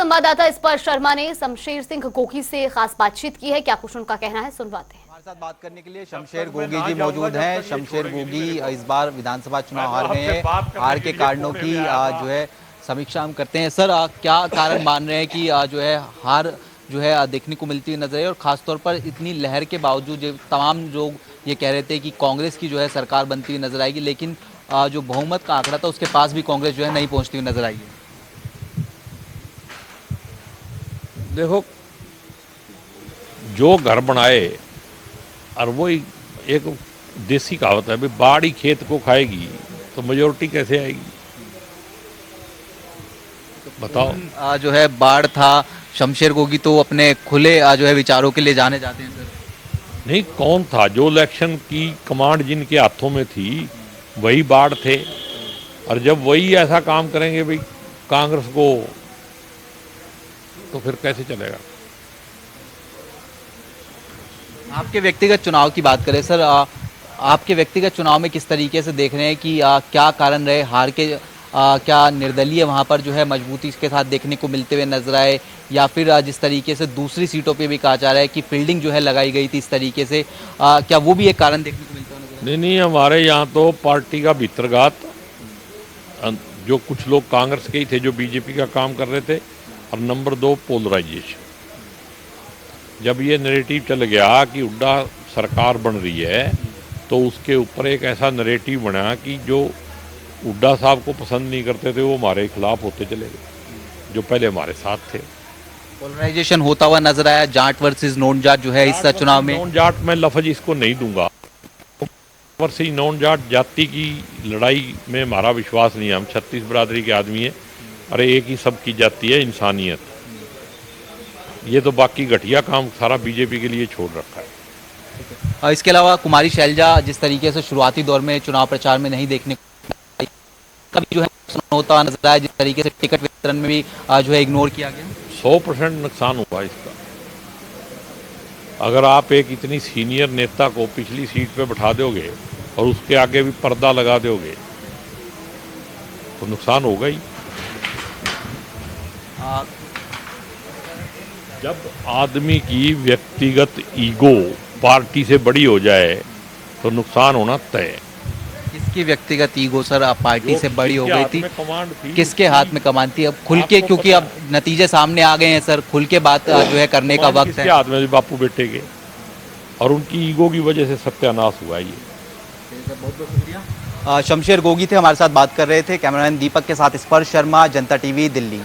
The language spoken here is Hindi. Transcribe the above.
संवाददाता स्पर्श शर्मा ने शमशेर सिंह गोगी से खास बातचीत की है। क्या कुछ उनका कहना है, सुनवाते हैं। हमारे साथ बात करने के लिए शमशेर गोगी जी मौजूद हैं। शमशेर गोगी इस बार विधानसभा चुनाव हार गए हैं। हार के कारणों की जो है समीक्षा हम करते हैं। सर, क्या कारण मान रहे हैं कि जो है हार जो है देखने को मिलती हुई नजर आई, और खासतौर पर इतनी लहर के बावजूद तमाम लोग ये कह रहे थे कि कांग्रेस की जो है सरकार बनती हुई नजर आएगी, लेकिन जो बहुमत का आंकड़ा था उसके पास भी कांग्रेस जो है नहीं पहुंचती हुई नजर आई है। देखो, जो घर बनाए और वो एक देसी कहावत है, बाड़ी खेत को खाएगी तो मेजोरिटी कैसे आएगी, बताओ। जो है बाढ़ था, शमशेर गोगी तो अपने खुले जो है विचारों के लिए जाने जाते हैं सर। नहीं, कौन था जो इलेक्शन की कमांड जिनके हाथों में थी वही बाढ़ थे, और जब वही ऐसा काम करेंगे भाई कांग्रेस को, तो फिर कैसे चलेगा। आपके व्यक्तिगत चुनाव की बात करें सर, आपके व्यक्तिगत चुनाव में किस तरीके से देख रहे हैं कि क्या कारण रहे हार के? क्या निर्दलीय वहां पर जो है मजबूती के साथ देखने को मिलते हुए नजर आए, या फिर जिस तरीके से दूसरी सीटों पे भी कहा जा रहा है कि फील्डिंग जो है लगाई गई थी इस तरीके से, क्या वो भी एक कारण देखने को मिलता है नजर आए? नहीं, हमारे यहाँ तो पार्टी का भीतरघात, जो कुछ लोग कांग्रेस के ही थे जो बीजेपी का काम कर रहे थे, और नंबर 2 पोलराइजेशन। जब ये नैरेटिव चल गया कि हुड्डा सरकार बन रही है, तो उसके ऊपर एक ऐसा नैरेटिव बना कि जो हुड्डा साहब को पसंद नहीं करते थे वो हमारे खिलाफ होते चले गए, जो पहले हमारे साथ थे। पोलराइजेशन होता हुआ नजर आया, जाट वर्सेस नॉन जाट जो है इस चुनाव में। नॉन जाट में लफ्ज इसको नहीं दूंगा, वर्सेस नॉन जाट जाति की लड़ाई में हमारा विश्वास नहीं है। हम 36 बरादरी के आदमी हैं, अरे एक ही सब की जाती है इंसानियत। ये तो बाकी घटिया काम सारा बीजेपी के लिए छोड़ रखा है। इसके अलावा कुमारी शैलजा जिस तरीके से शुरुआती दौर में चुनाव प्रचार में नहीं देखने को कभी जो है होता नजर आया, जिस तरीके से टिकट वितरण में भी जो है इग्नोर किया गया। 100% नुकसान हुआ इसका। अगर आप एक इतनी सीनियर नेता को पिछली सीट पे बैठा दोगे और उसके आगे भी पर्दा लगा दोगे तो नुकसान होगा ही। जब आदमी की व्यक्तिगत ईगो पार्टी से बड़ी हो जाए तो नुकसान होना तय है। किसकी व्यक्तिगत ईगो सर पार्टी से बड़ी हो गई थी? थी किसके हाथ में कमान थी? अब खुल के, क्योंकि अब नतीजे सामने आ गए हैं सर, खुल के बात जो है करने का वक्त है। किसके हाथ में? बापू बेटे के, और उनकी ईगो की वजह से सत्यानाश हुआ ये। बहुत बहुत शुक्रिया। शमशेर गोगी थे हमारे साथ बात कर रहे थे। कैमरामैन दीपक के साथ स्पर्श शर्मा, जनता टीवी, दिल्ली।